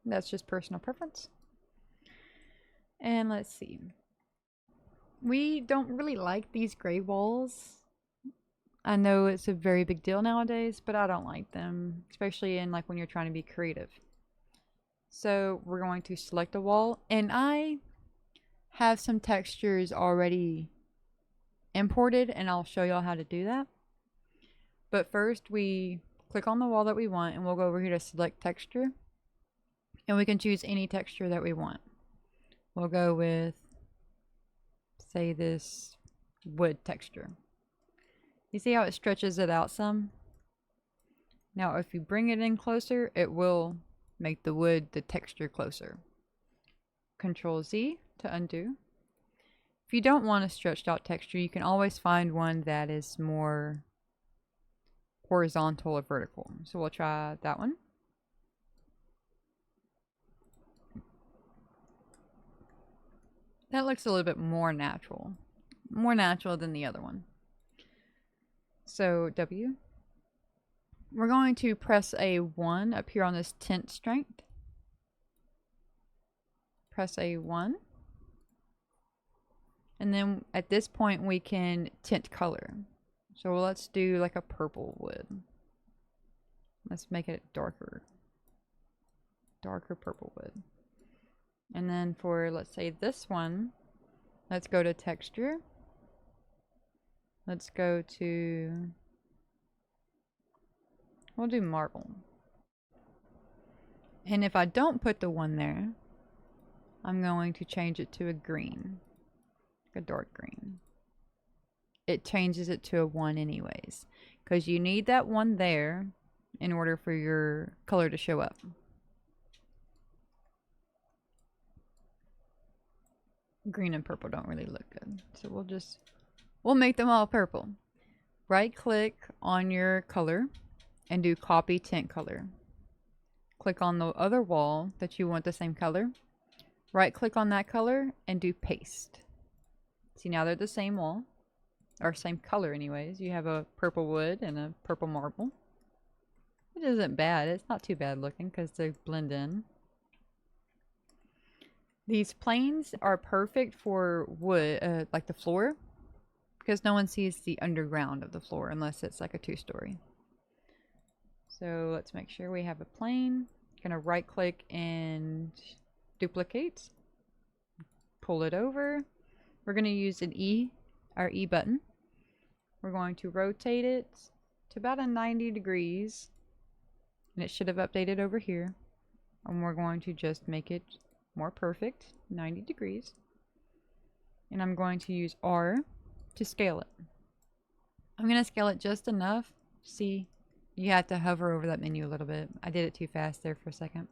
That's just personal preference. And let's see. We don't really like these gray walls. I know it's a very big deal nowadays, but I don't like them, especially in like when you're trying to be creative. So we're going to select a wall, and I have some textures already imported, and I'll show y'all how to do that. But first we click on the wall that we want, and we'll go over here to select texture, and we can choose any texture that we want. We'll go with, say, this wood texture. You see how it stretches it out some? Now if you bring it in closer, it will make the wood, the texture closer. Control Z to undo. If you don't want a stretched out texture, you can always find one that is more horizontal or vertical. So we'll try that one. That looks a little bit more natural. More natural than the other one. So W. We're going to press a 1 up here on this tint strength. Press a 1. And then at this point we can tint color. So let's do like a purple wood. Let's make it darker. Darker purple wood. And then for, let's say, this one, let's go to texture. Let's go to, we'll do marble. And if I don't put the 1 there, I'm going to change it to a green. A dark green. It changes it to a 1 anyways, because you need that 1 there in order for your color to show up. Green and purple don't really look good, so we'll make them all purple. Right click on your color and do copy tint color. Click on the other wall that you want the same color. Right click on that color and do paste. See, now they're the same wall, or same color anyways. You have a purple wood and a purple marble. It isn't bad. It's not too bad looking because they blend in. These planes are perfect for wood, like the floor, because no one sees the underground of the floor unless it's like a 2-story. So let's make sure we have a plane. Gonna right click and duplicate. Pull it over. We're going to use an E, our E button. We're going to rotate it to about a 90 degrees. And it should have updated over here. And we're going to just make it more perfect, 90 degrees. And I'm going to use R to scale it. I'm going to scale it just enough. See, you have to hover over that menu a little bit. I did it too fast there for a second.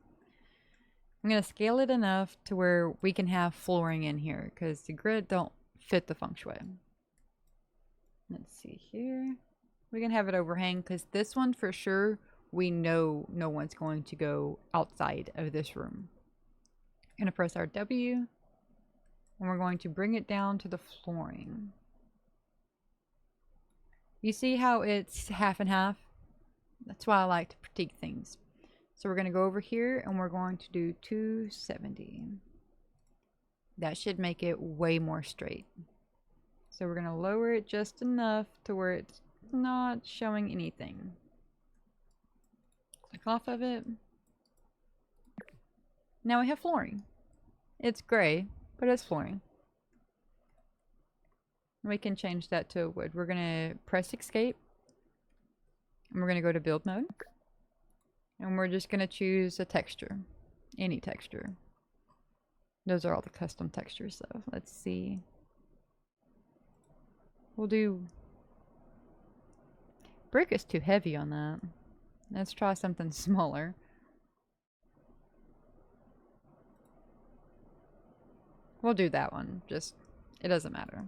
I'm going to scale it enough to where we can have flooring in here because the grid don't fit the feng shui. Let's see here. We can have it overhang because this one for sure we know no one's going to go outside of this room. I'm going to press our W and we're going to bring it down to the flooring. You see how it's half and half? That's why I like to critique things. So we're going to go over here and we're going to do 270. That should make it way more straight. So we're going to lower it just enough to where it's not showing anything. Click off of it. Now we have flooring. It's gray, but it's flooring. We can change that to wood. We're going to press escape. And we're going to go to build mode. And we're just going to choose a texture. Any texture. Those are all the custom textures though. Let's see. We'll do... Brick is too heavy on that. Let's try something smaller. We'll do that one. Just, it doesn't matter.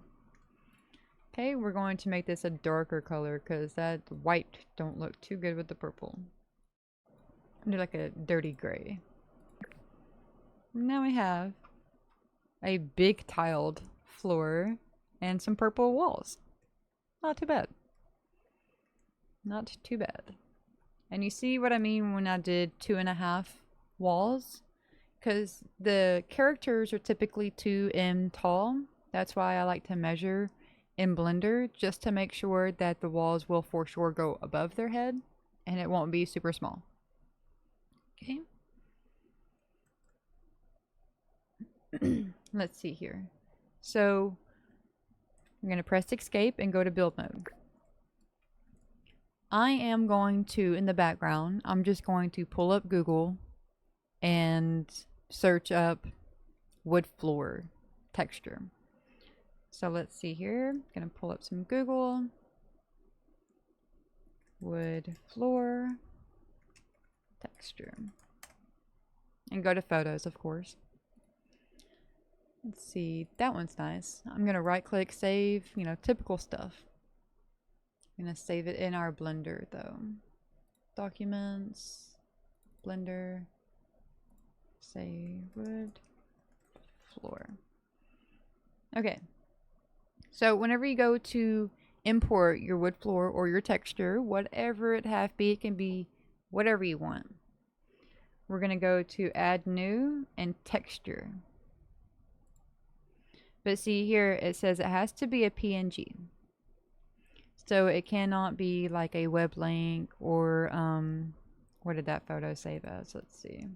Okay, we're going to make this a darker color because that white don't look too good with the purple. Do like a dirty gray. Now we have a big tiled floor and some purple walls. Not too bad. Not too bad. And you see what I mean when I did 2.5 walls? because the characters are typically 2 m tall. That's why I like to measure in Blender, just to make sure that the walls will for sure go above their head and it won't be super small. Okay. Let's see here. So I'm going to press escape and go to build mode. I am going to, in the background, I'm just going to pull up Google and search up wood floor texture. So let's see here. I'm going to pull up some Google. Wood floor texture. And go to photos, of course. Let's see. That one's nice. I'm going to right click, save, you know, typical stuff. I'm going to save it in our Blender though. Documents, Blender, say wood floor. Okay. So whenever you go to import your wood floor or your texture, whatever it have be, it can be whatever you want. We're going to go to add new and texture. But see here, it says it has to be a PNG. So it cannot be like a web link or, what did that photo save as? Let's see.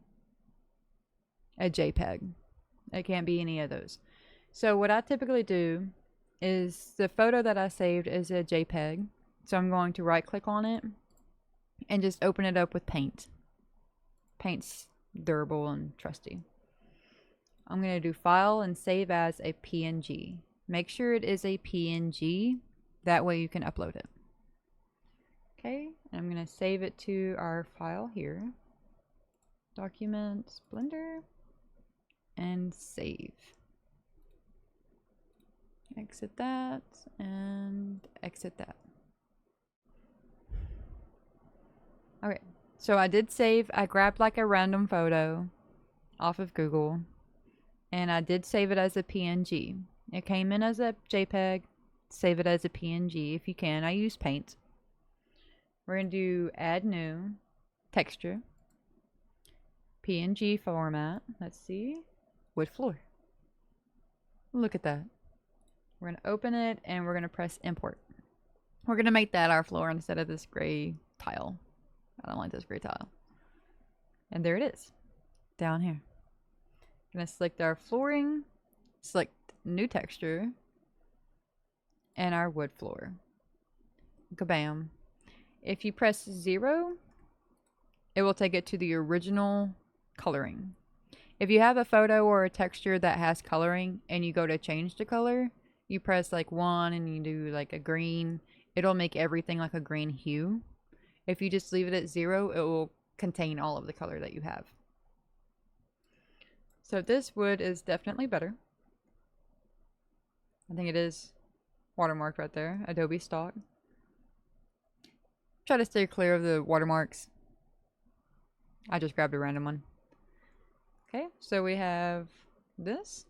A JPEG. It can't be any of those. So what I typically do is the photo that I saved is a JPEG. So I'm going to right click on it and just open it up with Paint. Paint's durable and trusty. I'm going to do file and save as a PNG. Make sure it is a PNG. That way you can upload it. Okay, and I'm going to save it to our file here. Documents, Blender, and save. Exit that and exit that. Okay, so I did save. I grabbed like a random photo off of Google and I did save it as a PNG. It came in as a JPEG. Save it as a PNG if you can. I use Paint. We're going to do add new texture, PNG format. Let's see, wood floor. Look at that. We're going to open it and we're going to press import. We're going to make that our floor instead of this gray tile. I don't like this gray tile. And there it is, down here. I'm going to select our flooring, select new texture, and our wood floor. Kabam. If you press 0, it will take it to the original coloring. If you have a photo or a texture that has coloring and you go to change the color, you press like 1 and you do like a green, it'll make everything like a green hue. If you just leave it at 0, it will contain all of the color that you have. So this wood is definitely better. I think it is watermarked right there, Adobe stock. Try to stay clear of the watermarks. I just grabbed a random one. Okay, so we have this.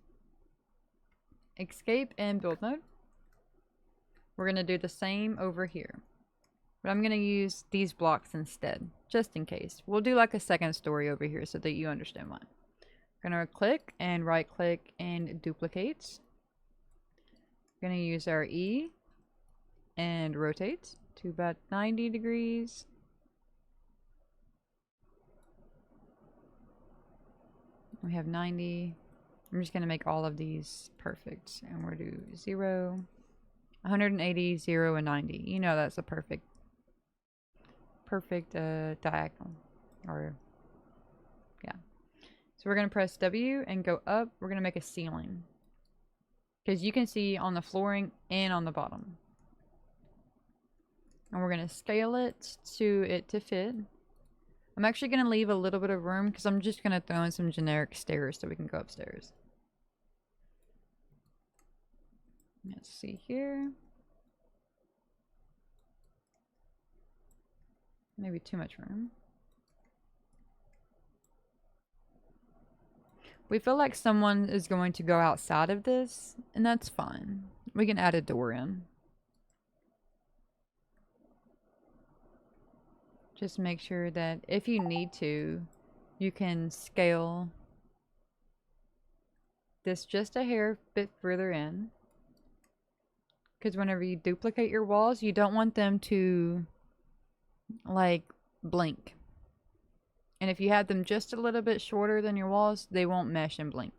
Escape and build mode. We're going to do the same over here. But I'm going to use these blocks instead, just in case. We'll do like a second story over here so that you understand why. We're going to click and right click and duplicate. We're going to use our E and rotate to about 90 degrees. We have 90. I'm just going to make all of these perfect. And we're going to do 0, 180, 0, and 90. You know that's a perfect diagonal. Or, yeah. So we're going to press W and go up. We're going to make a ceiling. Because you can see on the flooring and on the bottom. And we're going to scale it to fit. I'm actually going to leave a little bit of room because I'm just going to throw in some generic stairs so we can go upstairs. Let's see here. Maybe too much room. We feel like someone is going to go outside of this, and that's fine. We can add a door in. Just make sure that if you need to, you can scale this just a hair bit further in. Because whenever you duplicate your walls, you don't want them to, like, blink. And if you have them just a little bit shorter than your walls, they won't mesh and blink.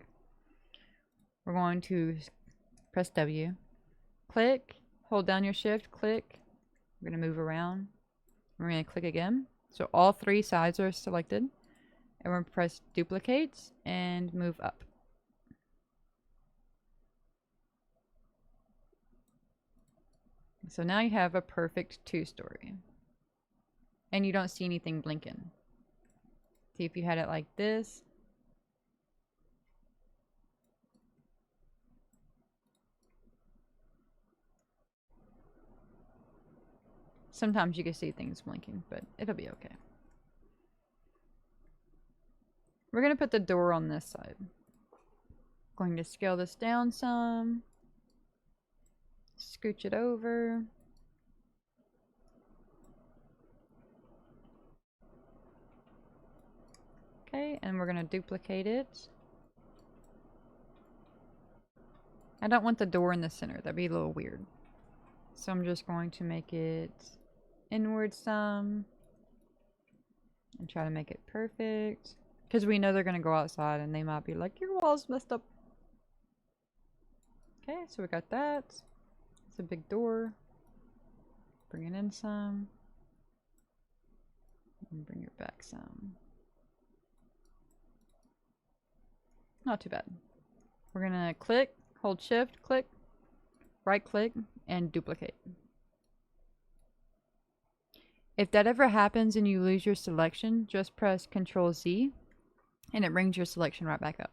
We're going to press W. Click, hold down your shift, click. We're going to move around. We're going to click again. So all 3 sides are selected. And we're going to press duplicate and move up. So now you have a perfect 2-story. And you don't see anything blinking. See, if you had it like this. Sometimes you can see things blinking, but it'll be okay. We're going to put the door on this side. Going to scale this down some. Scooch it over. Okay, and we're going to duplicate it. I don't want the door in the center. That'd be a little weird. So I'm just going to make it inward some. And try to make it perfect. Because we know they're going to go outside and they might be like, your wall's messed up. Okay, so we got that. It's a big door. Bring it in some. And bring it back some. Not too bad. We're going to click, hold shift, click, right click, and duplicate. If that ever happens and you lose your selection, just press Ctrl Z and it brings your selection right back up.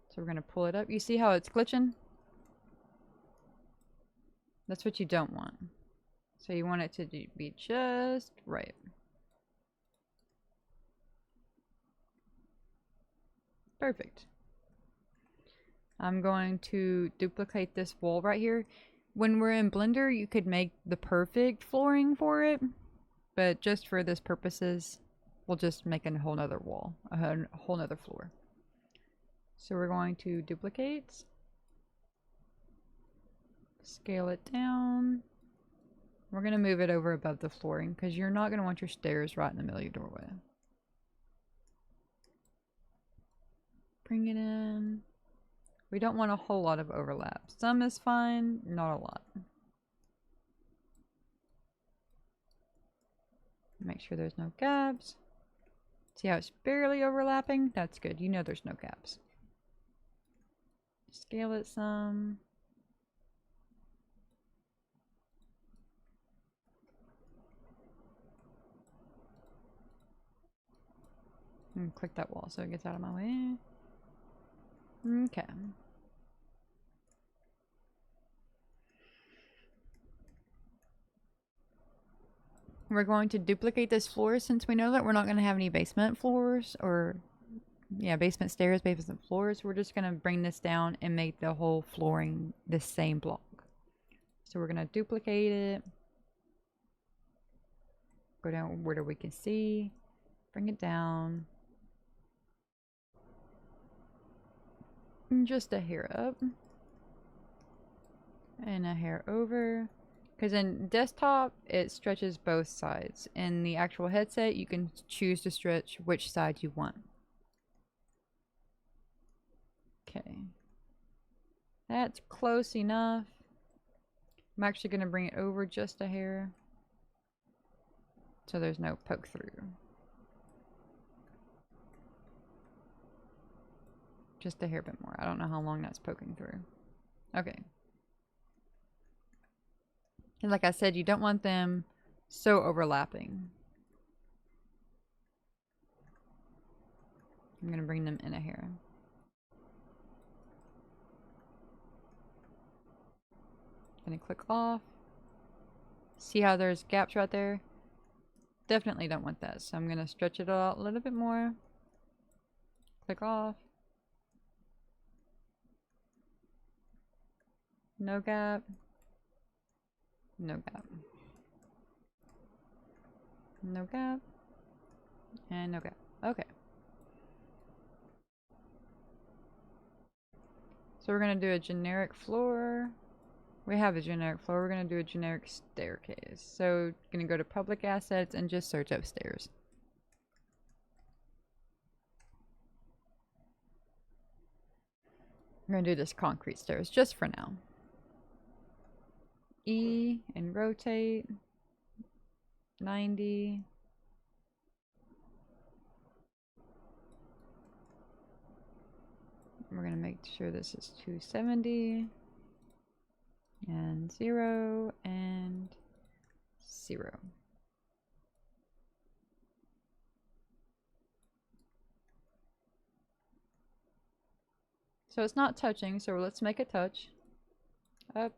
So we're going to pull it up. You see how it's glitching? That's what you don't want. So you want it to be just right. Perfect. I'm going to duplicate this wall right here. When we're in Blender, you could make the perfect flooring for it. But just for this purposes, we'll just make a whole nother wall. A whole nother floor. So we're going to duplicate. Scale it down. We're going to move it over above the flooring because you're not going to want your stairs right in the middle of your doorway. Bring it in. We don't want a whole lot of overlap. Some is fine, not a lot. Make sure there's no gaps. See how it's barely overlapping? That's good. You know there's no gaps. Scale it some. And click that wall so it gets out of my way. Okay. We're going to duplicate this floor since we know that we're not going to have any basement floors or, yeah, basement stairs, basement floors. We're just going to bring this down and make the whole flooring the same block. So we're going to duplicate it. Go down where we can see. Bring it down. And just a hair up. And a hair over. Because in desktop, it stretches both sides. In the actual headset, you can choose to stretch which side you want. Okay. That's close enough. I'm actually going to bring it over just a hair. So there's no poke through. Just a hair bit more. I don't know how long that's poking through. Okay. And like I said, you don't want them so overlapping. I'm going to bring them in a hair. Going to click off. See how there's gaps right there? Definitely don't want that. So I'm going to stretch it out a little bit more. Click off. No gap. No gap. No gap. And no gap. Okay. So we're going to do a generic floor. We have a generic floor. We're going to do a generic staircase. So going to go to public assets and just search upstairs. We're going to do this concrete stairs just for now. E and rotate 90. We're going to make sure this is 270 and 0 and 0. So it's not touching, so let's make it touch. Up.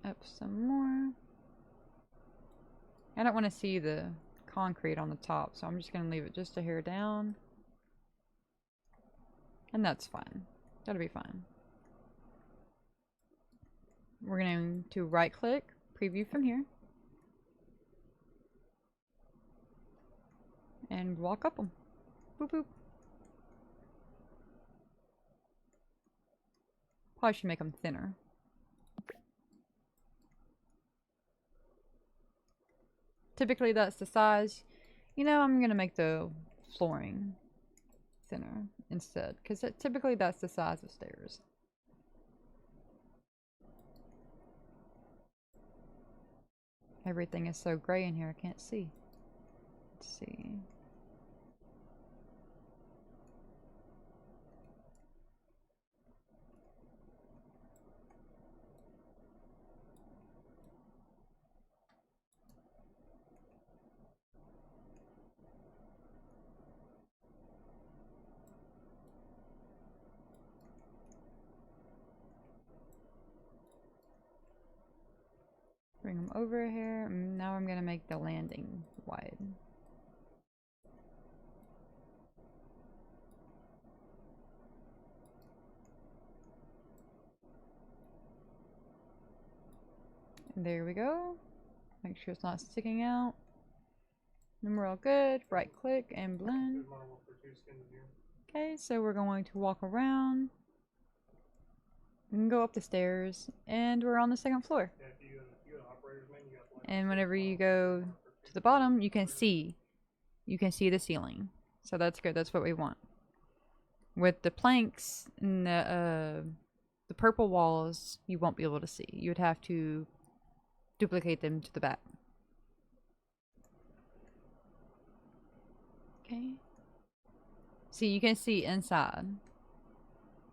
Up some more. I don't want to see the concrete on the top, so I'm just going to leave it just a hair down. And that's fine. That'll be fine. We're going to right click, preview from here. And walk up them. Boop boop. Probably should make them thinner. Typically that's the size. You know, I'm gonna make the flooring thinner instead, because typically that's the size of stairs. Everything is so gray in here I can't see. Let's see. Bring them over here. Now I'm gonna make the landing wide. And there we go. Make sure it's not sticking out. Then we're all good. Right click and blend. Okay, so we're going to walk around and go up the stairs, and we're on the second floor. And whenever you go to the bottom, you can see the ceiling. So that's good. That's what we want. With the planks and the purple walls, you won't be able to see. You would have to duplicate them to the back. Okay. See, you can see inside.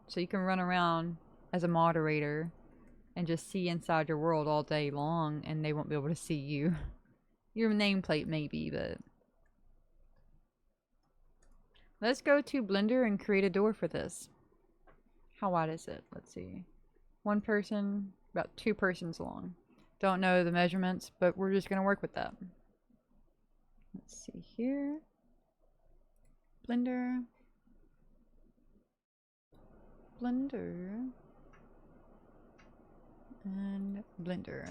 So you can run around as a moderator and just see inside your world all day long, and they won't be able to see you. Your nameplate maybe, but... Let's go to Blender and create a door for this. How wide is it? Let's see. One person, about 2 persons long. Don't know the measurements, but we're just going to work with that. Let's see here. Blender. Blender. And Blender.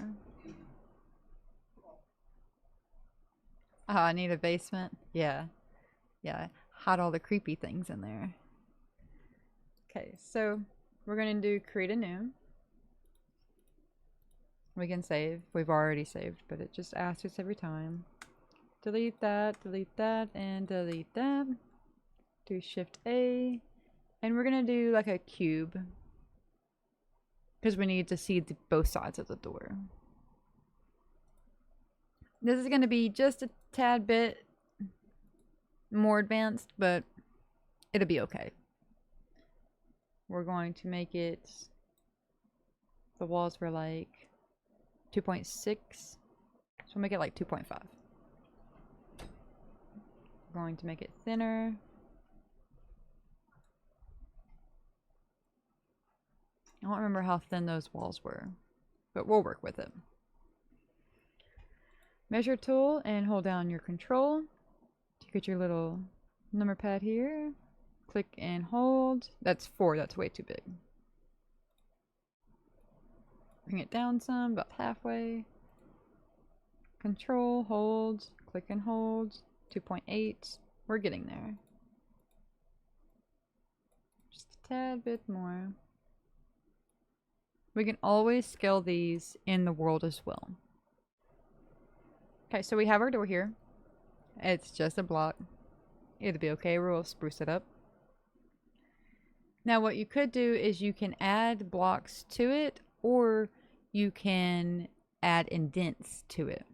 Oh, I need a basement? Yeah. Yeah, hide all the creepy things in there. Okay, so we're going to do create a new. We can save. We've already saved, but it just asks us every time. Delete that, and delete that. Do Shift A. And we're going to do like a cube, because we need to see both sides of the door. This is going to be just a tad bit more advanced, but it'll be okay. We're going to make it, the walls were like 2.6, so we'll make it like 2.5. We're going to make it thinner. I don't remember how thin those walls were, but we'll work with it. Measure tool and hold down your control to get your little number pad here. Click and hold. That's 4, that's way too big. Bring it down some, about halfway. Control, hold, click and hold. 2.8. We're getting there. Just a tad bit more. We can always scale these in the world as well. Okay, so we have our door here. It's just a block. It'll be okay, we'll spruce it up. Now what you could do is you can add blocks to it, or you can add indents to it.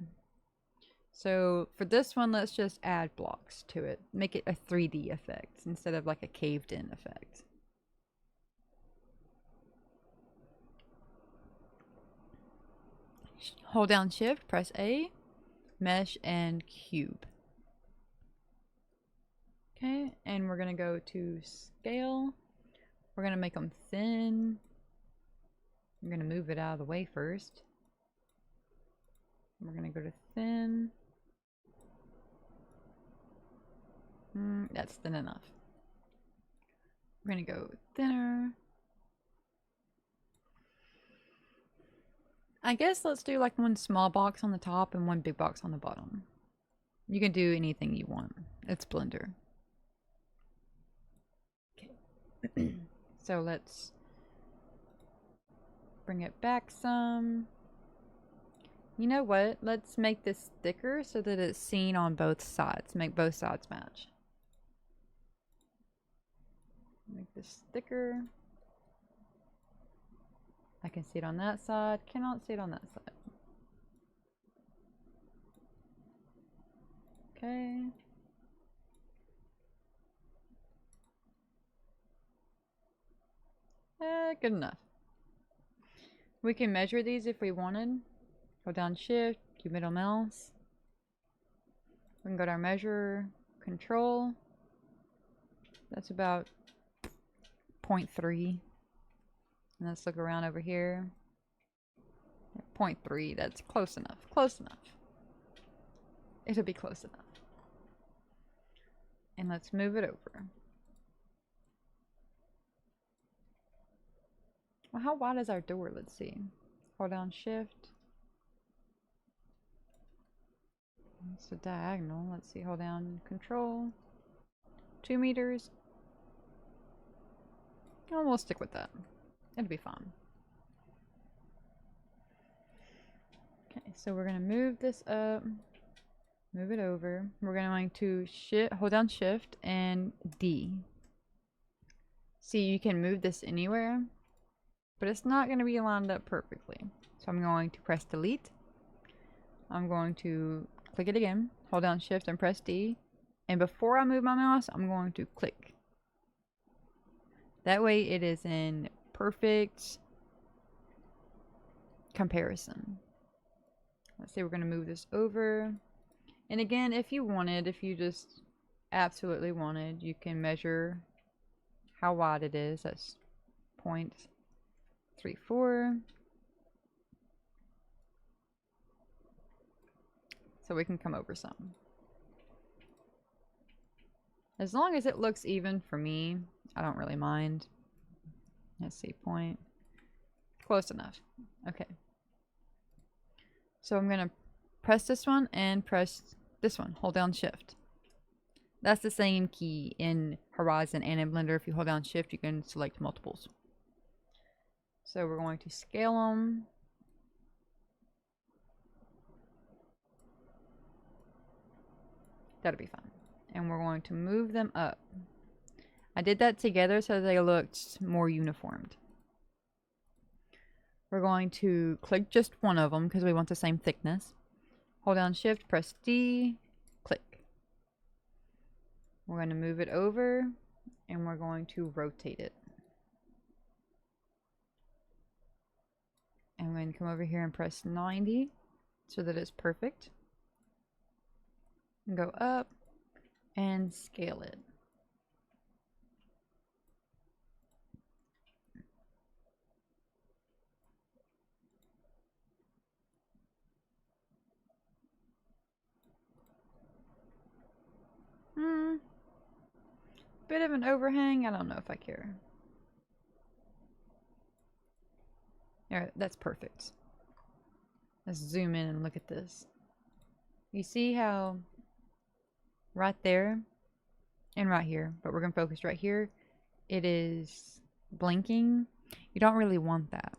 So for this one, let's just add blocks to it. Make it a 3D effect instead of like a caved in effect. Hold down shift, press A, mesh and cube. Okay, and we're gonna go to scale. We're gonna make them thin. I'm gonna move it out of the way first. We're gonna go to thin. That's thin enough. We're gonna go thinner. I guess let's do like one small box on the top and one big box on the bottom. You can do anything you want. It's Blender. Okay. So let's bring it back some. You know what? Let's make this thicker so that it's seen on both sides. Make both sides match. Make this thicker. I can see it on that side. Cannot see it on that side. Okay. Good enough. We can measure these if we wanted. Go down shift, do middle mouse. We can go to our measure, control. That's about 0.3. And let's look around over here. 0.3, that's close enough. Close enough. It'll be close enough. And let's move it over. Well, how wide is our door? Let's see. Hold down shift. It's a diagonal. Let's see. Hold down control. 2 meters. Oh, we'll stick with that. It'll be fine. Okay, so we're gonna move this up. Move it over. We're going to hold down shift and D. See, you can move this anywhere, but it's not going to be lined up perfectly. So I'm going to press delete. I'm going to click it again, hold down shift and press D. And before I move my mouse, I'm going to click. That way it is in perfect comparison. Let's say we're going to move this over. And again, if you just absolutely wanted, you can measure how wide it is. That's 0.34. So we can come over some. As long as it looks even for me, I don't really mind. Let's see, point. Close enough. Okay. So I'm going to press this one and press this one. Hold down shift. That's the same key in Horizon and in Blender. If you hold down shift, you can select multiples. So we're going to scale them. That'll be fine. And we're going to move them up. I did that together so they looked more uniformed. We're going to click just one of them because we want the same thickness. Hold down shift, press D, click. We're going to move it over and we're going to rotate it. And we're going to come over here and press 90 so that it's perfect. And go up and scale it. Bit of an overhang. I don't know if I care. Alright, that's perfect. Let's zoom in and look at this. You see how right there and right here, but we're going to focus right here, it is blinking. You don't really want that.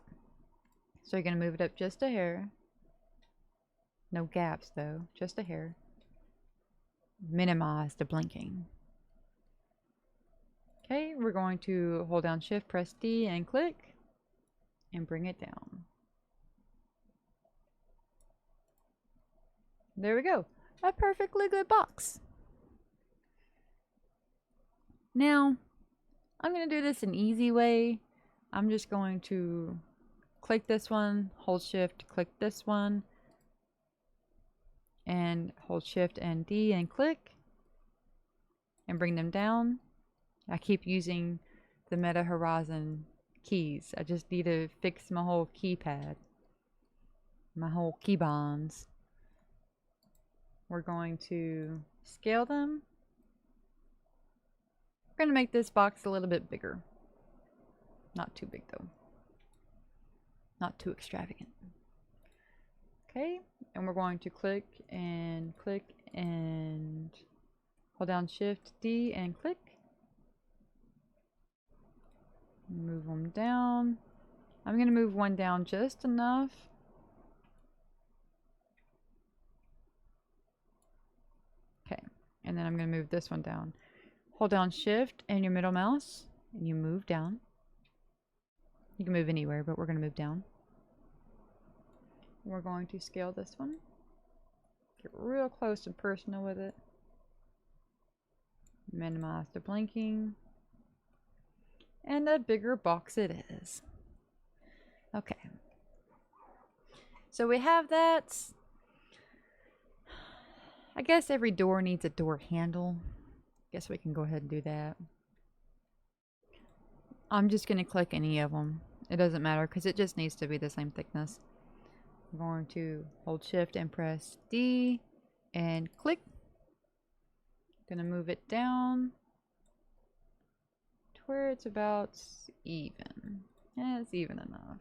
So you're going to move it up just a hair. No gaps though, just a hair. Minimize the blinking. Okay, we're going to hold down Shift, press D, and click, and bring it down. There we go. A perfectly good box. Now, I'm going to do this an easy way. I'm just going to click this one, hold Shift, click this one, and hold Shift and D and click, and bring them down. I keep using the Meta Horizon keys. I just need to fix my whole keypad, my whole keybinds. We're going to scale them. We're going to make this box a little bit bigger. Not too big though. Not too extravagant. Okay, and we're going to click and hold down Shift D and click. Move them down. I'm going to move one down just enough. Okay, and then I'm going to move this one down. Hold down Shift and your middle mouse, and you move down. You can move anywhere, but we're going to move down. We're going to scale this one. Get real close and personal with it. Minimize the blinking. And a bigger box it is. Okay. So we have that. I guess every door needs a door handle. Guess we can go ahead and do that. I'm just going to click any of them. It doesn't matter because it just needs to be the same thickness. I'm going to hold Shift and press D and click. Gonna move it down to where it's about even. Yeah, it's even enough.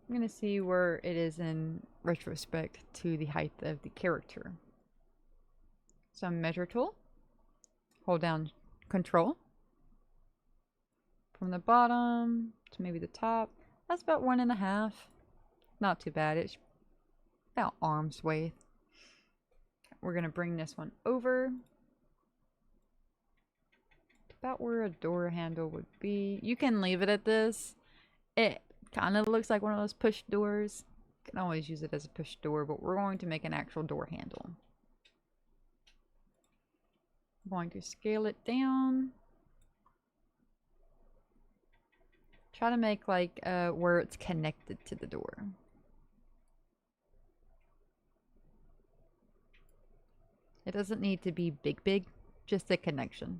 I'm gonna see where it is in retrospect to the height of the character. So measure tool, hold down Control. From the bottom to maybe the top, that's about 1.5. Not too bad, it's about arm's width. We're going to bring this one over about where a door handle would be. You can leave it at this. It kind of looks like one of those push doors. You can always use it as a push door, but we're going to make an actual door handle. I'm going to scale it down. Try to make like where it's connected to the door. It doesn't need to be big, just a connection.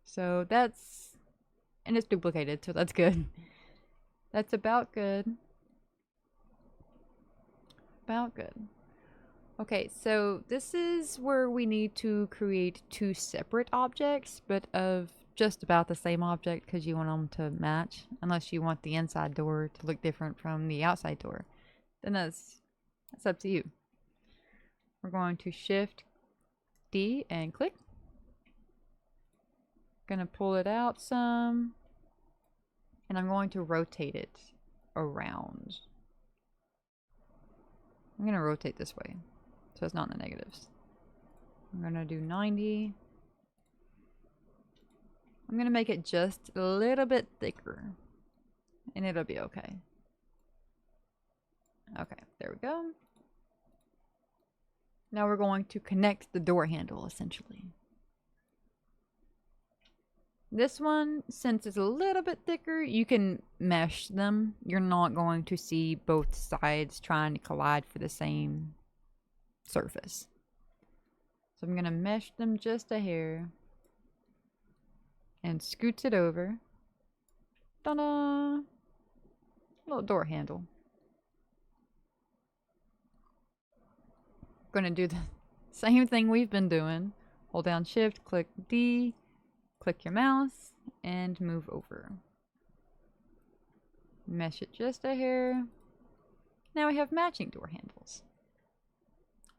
So that's, and it's duplicated, so that's good. That's about good. About good. Okay, so this is where we need to create two separate objects, but of just about the same object because you want them to match, unless you want the inside door to look different from the outside door. Then that's up to you. We're going to Shift D and click. Gonna pull it out some, and I'm going to rotate it around. I'm gonna rotate this way so it's not in the negatives. I'm gonna do 90. I'm gonna make it just a little bit thicker and it'll be okay. Okay, there we go. Now we're going to connect the door handle essentially. This one, since it's a little bit thicker, you can mesh them. You're not going to see both sides trying to collide for the same surface. So I'm going to mesh them just a hair and scoots it over. Ta-da! Little door handle. Going to do the same thing we've been doing. Hold down Shift, click D, click your mouse, and move over. Mesh it just a hair. Now we have matching door handles.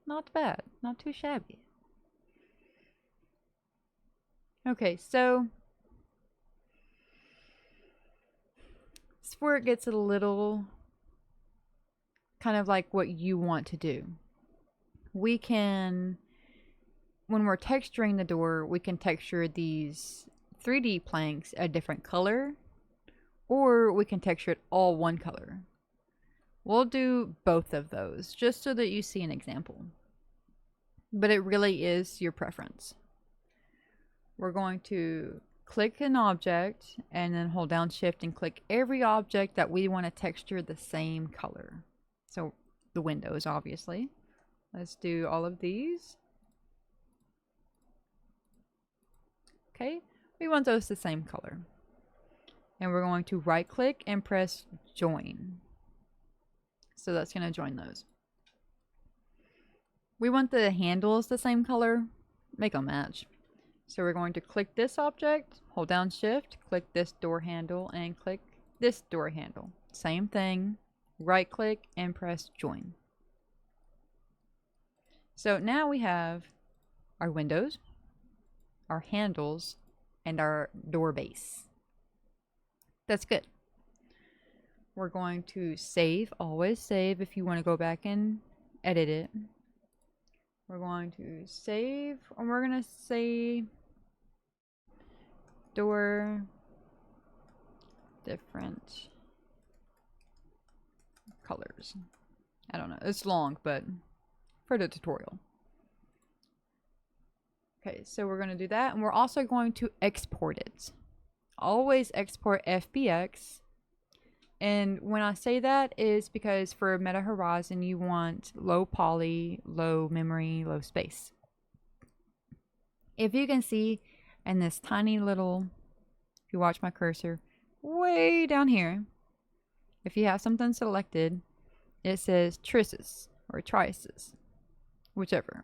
Not bad. Not too shabby. Okay, so this is where it gets a little kind of like what you want to do. We can, when we're texturing the door, we can texture these 3D planks a different color, or we can texture it all one color. We'll do both of those just so that you see an example. But it really is your preference. We're going to click an object and then hold down shift and click every object that we want to texture the same color. So the windows, obviously. Let's do all of these. Okay, we want those the same color. And we're going to right click and press join. So that's going to join those. We want the handles the same color. Make them match. So we're going to click this object, hold down shift, click this door handle, and click this door handle. Same thing. Right click and press join. So now we have our windows, our handles, and our door base. That's good. We're going to save. Always save if you want to go back and edit it. We're going to save, and we're going to say door different colors. I don't know. It's long, but for the tutorial. Okay, so we're going to do that, and we're also going to export it. Always export FBX. And when I say that is because for Meta Horizon you want low poly, low memory, low space. If you can see in this tiny little, if you watch my cursor, way down here, if you have something selected, it says Trisses or Trices, whichever.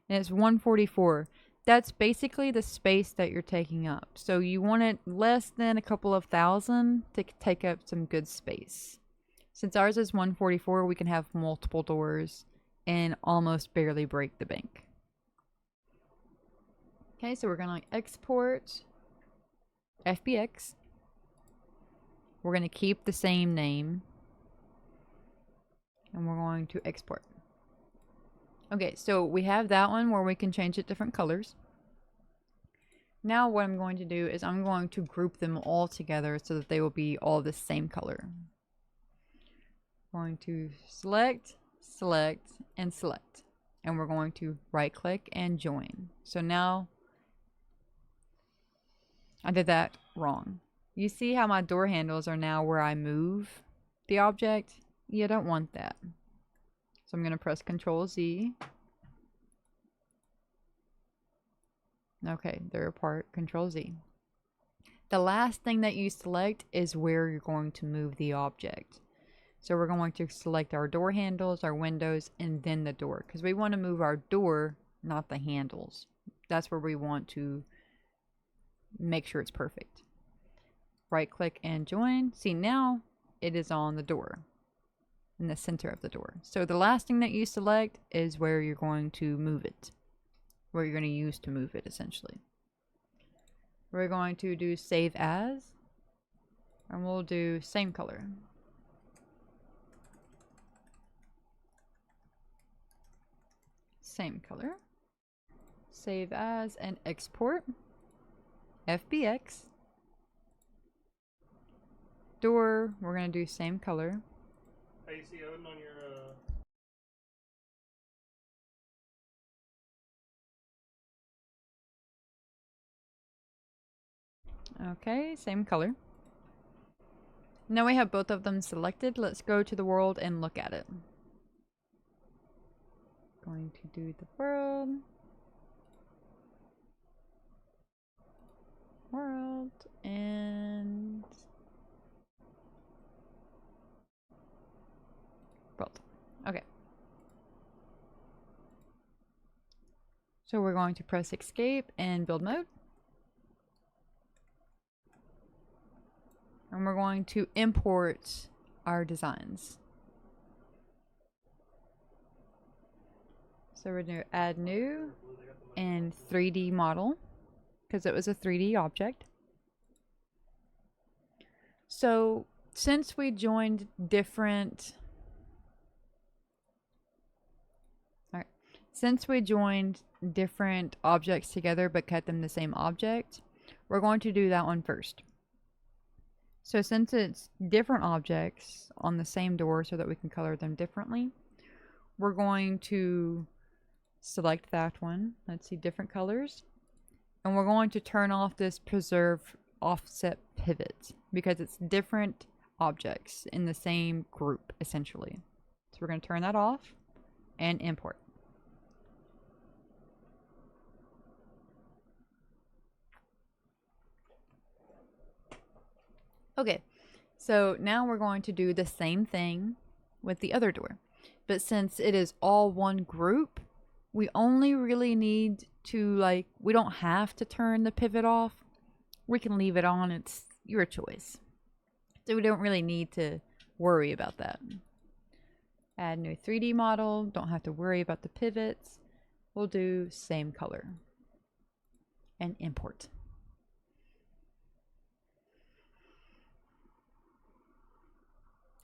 And it's 144. That's basically the space that you're taking up. So you want it less than a couple of thousand to take up some good space. Since ours is 144, we can have multiple doors and almost barely break the bank. Okay, so we're going to export FBX. We're going to keep the same name. And we're going to export. Okay, so we have that one where we can change it different colors. Now what I'm going to do is I'm going to group them all together so that they will be all the same color. I'm going to select, select, and select. And we're going to right click and join. So now I did that wrong. You see how my door handles are now where I move the object? You don't want that. So I'm going to press Control Z. Okay, they're apart. Control Z. The last thing that you select is where you're going to move the object. So we're going to select our door handles, our windows, and then the door. Because we want to move our door, not the handles. That's where we want to make sure it's perfect. Right click and join. See, now it is on the door. In the center of the door. So the last thing that you select is where you're going to move it. Where you're going to use to move it, essentially. We're going to do save as. And we'll do same color. Same color. Save as and export. FBX. Door, we're going to do same color. How you see Odin on your Okay, same color. Now we have both of them selected. Let's go to the world and look at it. Going to do the world. World and world. Okay. So we're going to press escape and build mode. And we're going to import our designs. So we're going to add new and 3D model because it was a 3D object. So since we joined different objects together but kept them the same object, we're going to do that one first. So since it's different objects on the same door so that we can color them differently, we're going to select that one. Let's see, different colors. And we're going to turn off this preserve offset pivot because it's different objects in the same group essentially. So we're going to turn that off and import. Okay, so now we're going to do the same thing with the other door. But since it is all one group, we only really need to, like, we don't have to turn the pivot off. We can leave it on. It's your choice. So we don't really need to worry about that. Add new 3D model. Don't have to worry about the pivots. We'll do same color. And import.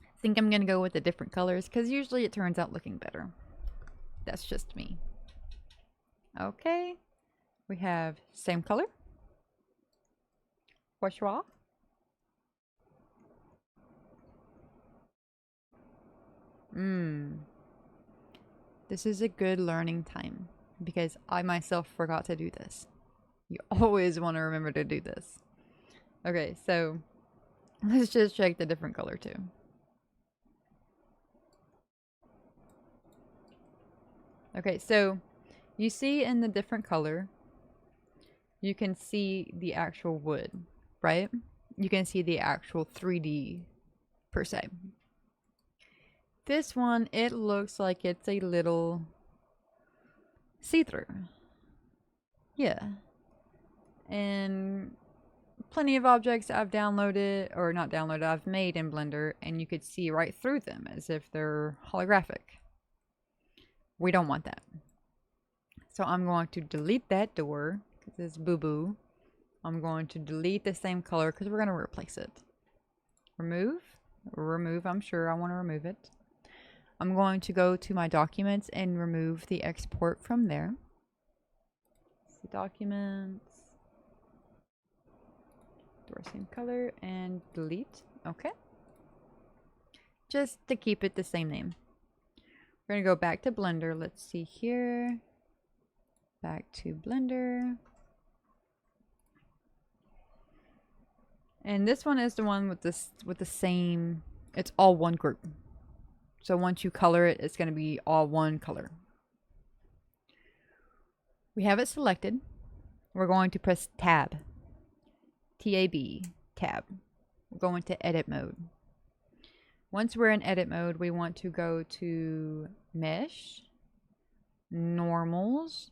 I think I'm going to go with the different colors because usually it turns out looking better. That's just me. Okay. We have same color. Bourgeois. This is a good learning time because I myself forgot to do this. You always want to remember to do this. Okay, so let's just check the different color too. Okay, so you see in the different color, you can see the actual wood, right? You can see the actual 3D per se. This one, it looks like it's a little see-through. Yeah. And plenty of objects I've downloaded, or not downloaded, I've made in Blender, and you could see right through them as if they're holographic. We don't want that. So I'm going to delete that door, because it's boo-boo. I'm going to delete the same color, because we're going to replace it. Remove. Remove, I'm sure I want to remove it. I'm going to go to my documents and remove the export from there. See documents. Door same color and delete. Okay. Just to keep it the same name. We're going to go back to Blender. Let's see here. Back to Blender. And this one is the one with this with the same, it's all one group. So once you color it, it's going to be all one color. We have it selected. We're going to press Tab. T-A-B. Tab. We're going to edit mode. Once we're in edit mode, we want to go to Mesh, Normals,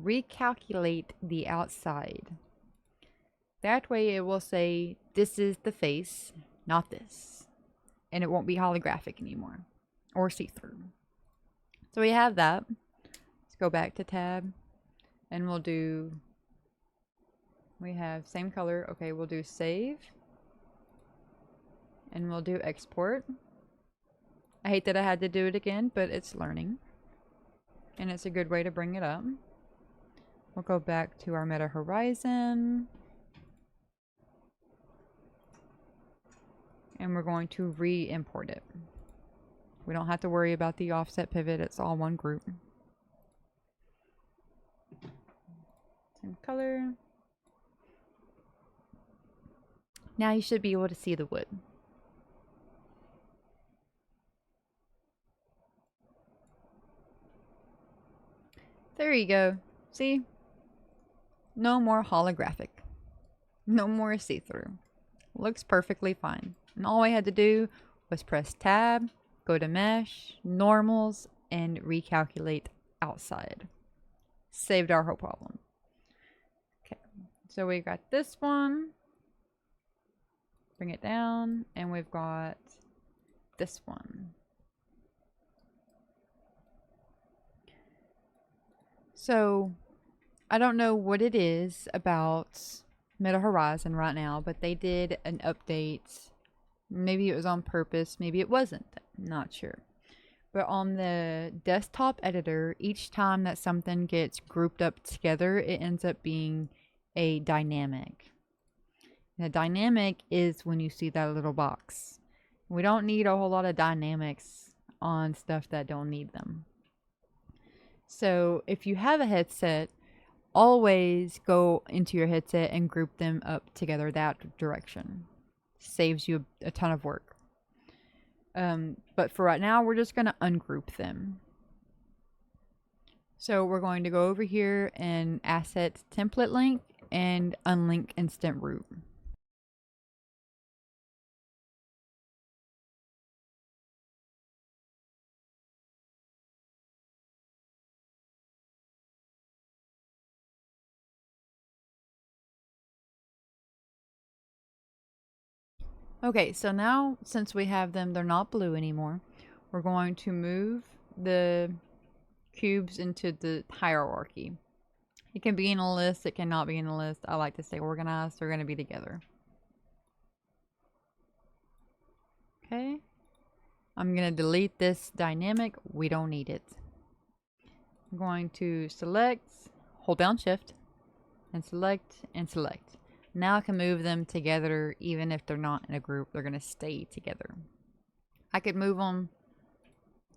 recalculate the outside. That way it will say, this is the face, not this. And it won't be holographic anymore. Or see-through. So we have that. Let's go back to tab. And we'll do... We have same color. Okay, we'll do save. And we'll do export. I hate that I had to do it again, but it's learning. And it's a good way to bring it up. We'll go back to our Meta Horizon. And we're going to re-import it. We don't have to worry about the offset pivot. It's all one group. Same color. Now you should be able to see the wood. There you go. See? No more holographic. No more see-through. Looks perfectly fine. And all I had to do was press tab, go to mesh, normals, and recalculate outside. Saved our whole problem. Okay, so we got this one. Bring it down, and we've got this one. So, I don't know what it is about Middle Horizon right now, but they did an update. Maybe it was on purpose, maybe it wasn't. Not sure. But on the desktop editor, each time that something gets grouped up together, it ends up being a dynamic. And a dynamic is when you see that little box. We don't need a whole lot of dynamics on stuff that don't need them. So if you have a headset, always go into your headset and group them up together that direction. Saves you a ton of work. But for right now, we're just going to ungroup them. So we're going to go over here and Asset Template Link and Unlink Instant Root. Okay, so now since we have them, they're not blue anymore. We're going to move the cubes into the hierarchy. It can be in a list, it cannot be in a list. I like to stay organized. They're going to be together. Okay. I'm going to delete this dynamic. We don't need it. I'm going to select, hold down shift, and select, and select. Now I can move them together even if they're not in a group. They're going to stay together. I could move them,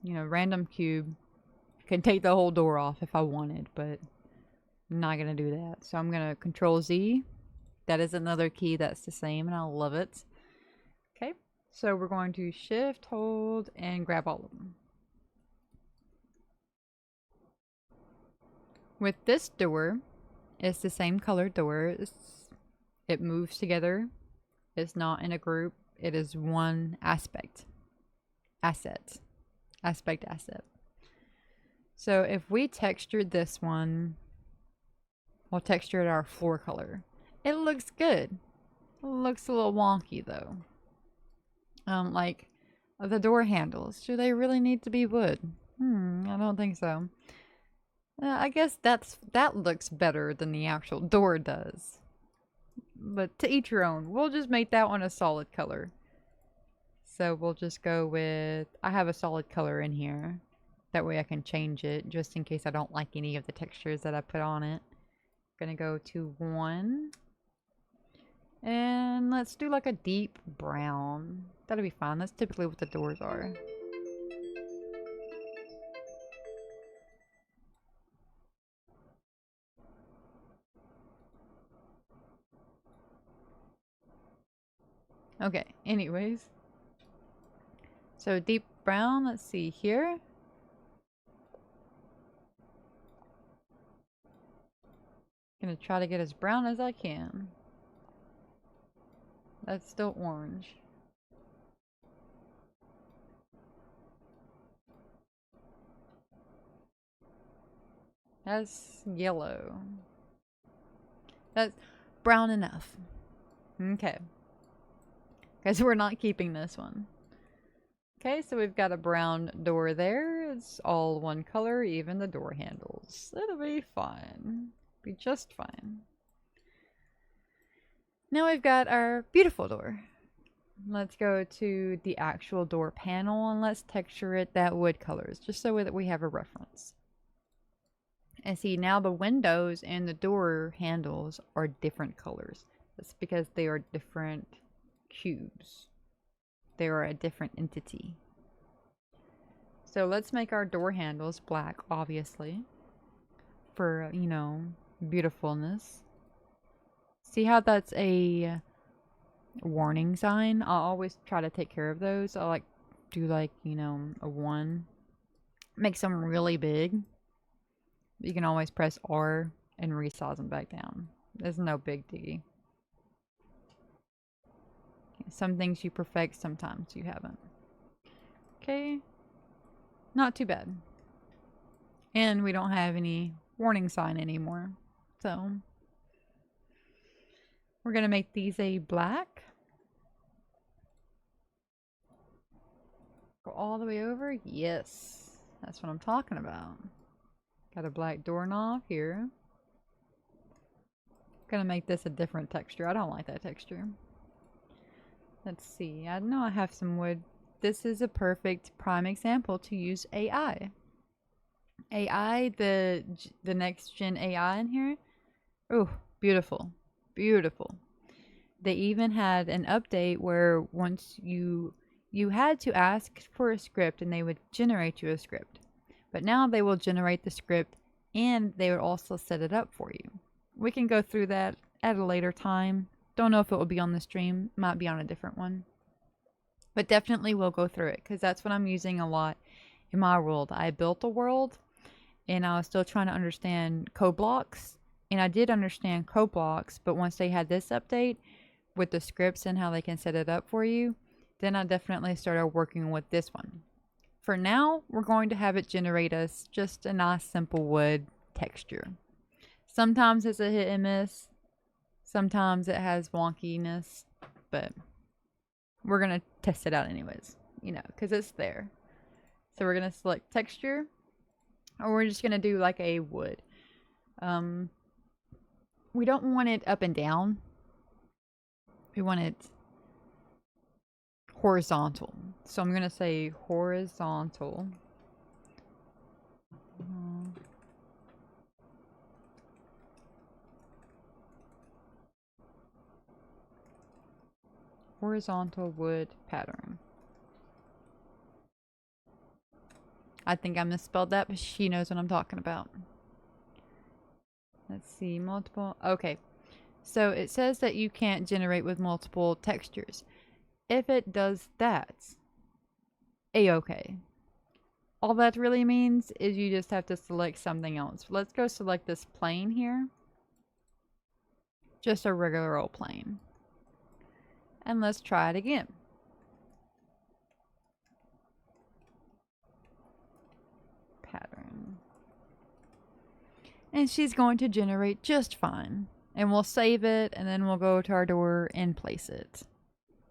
you know, random cube. Could take the whole door off if I wanted, but I'm not going to do that. So I'm going to Control Z. That is another key that's the same, and I love it. Okay, so we're going to shift, hold, and grab all of them. With this door, it's the same color door. It moves together. It's not in a group. It is one aspect. Asset. Aspect asset. So if we textured this one, we'll texture it our floor color. It looks good. It looks a little wonky though. Like the door handles. Do they really need to be wood? I don't think so. I guess that looks better than the actual door does. But to each your own. We'll just make that one a solid color. So we'll just go with, I have a solid color in here. That way I can change it just in case I don't like any of the textures that I put on it. Gonna go to 1. And let's do like a deep brown. That'll be fine. That's typically what the doors are. Okay, anyways. So deep brown, let's see here. Gonna try to get as brown as I can. That's still orange. That's yellow. That's brown enough. Okay. Because we're not keeping this one. Okay, so we've got a brown door there. It's all one color, even the door handles. It'll be fine. Be just fine. Now we've got our beautiful door. Let's go to the actual door panel and let's texture it that wood colors, just so that we have a reference. And see, now the windows and the door handles are different colors. That's because they are different cubes. They are a different entity. So let's make our door handles black, obviously, for, you know, beautifulness. See how that's a warning sign? I'll always try to take care of those. I'll like do like, you know, a 1. Make them really big. You can always press R and resize them back down. There's no big diggy. Some things you perfect, sometimes you haven't. Okay. Not too bad. And we don't have any warning sign anymore. So we're going to make these a black. Go all the way over? Yes. That's what I'm talking about. Got a black doorknob here. Gonna make this a different texture. I don't like that texture. Let's see. I know I have some wood. This is a perfect prime example to use AI. AI, the next gen AI in here. Oh, beautiful. Beautiful. They even had an update where once you had to ask for a script and they would generate you a script. But now they will generate the script and they would also set it up for you. We can go through that at a later time. Don't know if it will be on the stream. Might be on a different one. But definitely we'll go through it because that's what I'm using a lot in my world. I built a world and I was still trying to understand code blocks. And I did understand code blocks, but once they had this update with the scripts and how they can set it up for you, then I definitely started working with this one. For now, we're going to have it generate us just a nice simple wood texture. Sometimes it's a hit and miss. Sometimes it has wonkiness, but we're going to test it out anyways, you know, because it's there. So we're going to select texture, or we're just going to do like a wood. We don't want it up and down. We want it horizontal. So I'm going to say horizontal. Horizontal wood pattern. I think I misspelled that, but she knows what I'm talking about. Let's see, multiple. Okay. So it says that you can't generate with multiple textures. If it does that, a-okay. All that really means is you just have to select something else. Let's go select this plane here. Just a regular old plane. And let's try it again. Pattern. And she's going to generate just fine. And we'll save it, and then we'll go to our door and place it.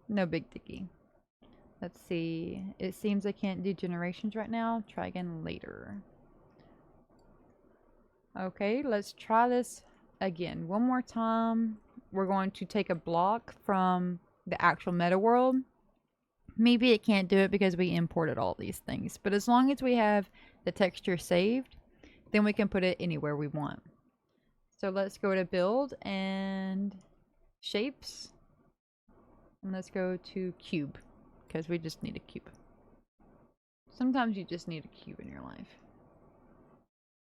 No big diggy. Let's see. It seems I can't do generations right now. Try again later. Okay, let's try this again. One more time. We're going to take a block from the actual meta world. Maybe it can't do it because we imported all these things. But as long as we have the texture saved, then we can put it anywhere we want. So let's go to build and shapes. And let's go to cube because we just need a cube. Sometimes you just need a cube in your life.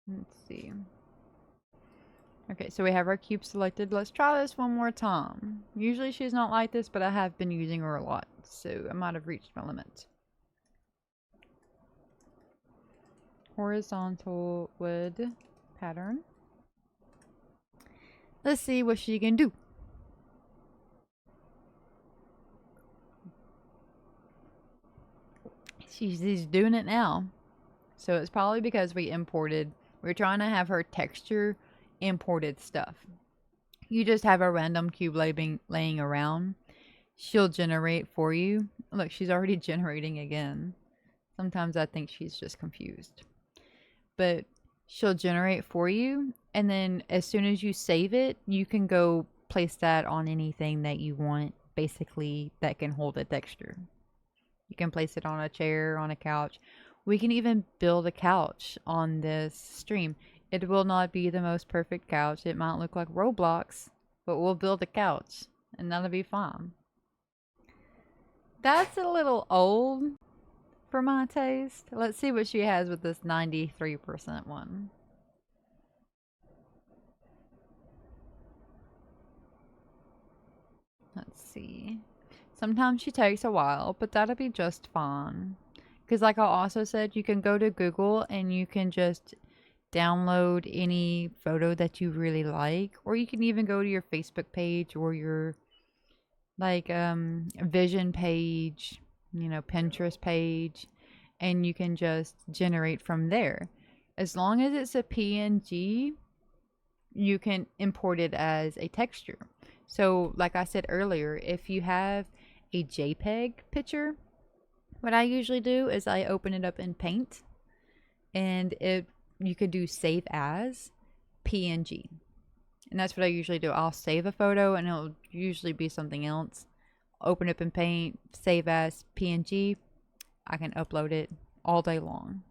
Let's see. Okay, so we have our cube selected. Let's try this one more time. Usually she's not like this, but I have been using her a lot, so I might have reached my limit. Horizontal wood pattern. Let's see what she can do. She's doing it now. So it's probably because we imported. We're trying to have her texture imported stuff. You just have a random cube laying around. She'll generate for you. Look, she's already generating again. Sometimes I think she's just confused. But she'll generate for you. And then as soon as you save it, you can go place that on anything that you want, basically, that can hold a texture. You can place it on a chair, on a couch. We can even build a couch on this stream. It will not be the most perfect couch. It might look like Roblox, but we'll build a couch, and that'll be fine. That's a little old for my taste. Let's see what she has with this 93% one. Let's see. Sometimes she takes a while, but that'll be just fine. Because like I also said, you can go to Google and you can just download any photo that you really like. Or you can even go to your Facebook page or your like Vision page, you know, Pinterest page. And you can just generate from there. As long as it's a PNG, you can import it as a texture. So like I said earlier, if you have a JPEG picture, What I usually do is I open it up in Paint, and you could do save as PNG. And that's what I usually do. I'll save a photo and it'll usually be something else. Open up in Paint, save as PNG. I can upload it all day long.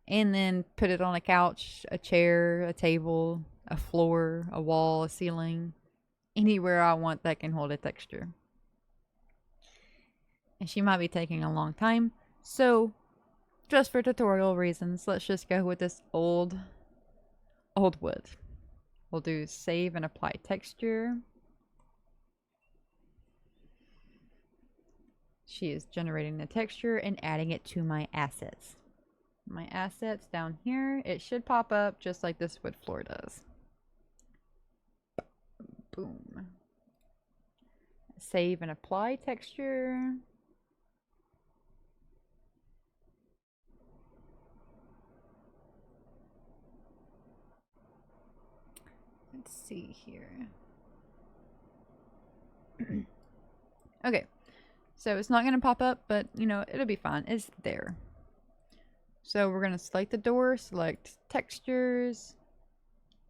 And then put it on a couch, a chair, a table, a floor, a wall, a ceiling, anywhere I want that can hold a texture. And she might be taking a long time, so just for tutorial reasons, let's just go with this old wood. We'll do save and apply texture. She is generating the texture and adding it to my assets. My assets down here, it should pop up just like this wood floor does. Boom. Save and apply texture. Let's see here. Okay, so it's not going to pop up, but you know, it'll be fine. It's there. So we're going to select the door, select textures,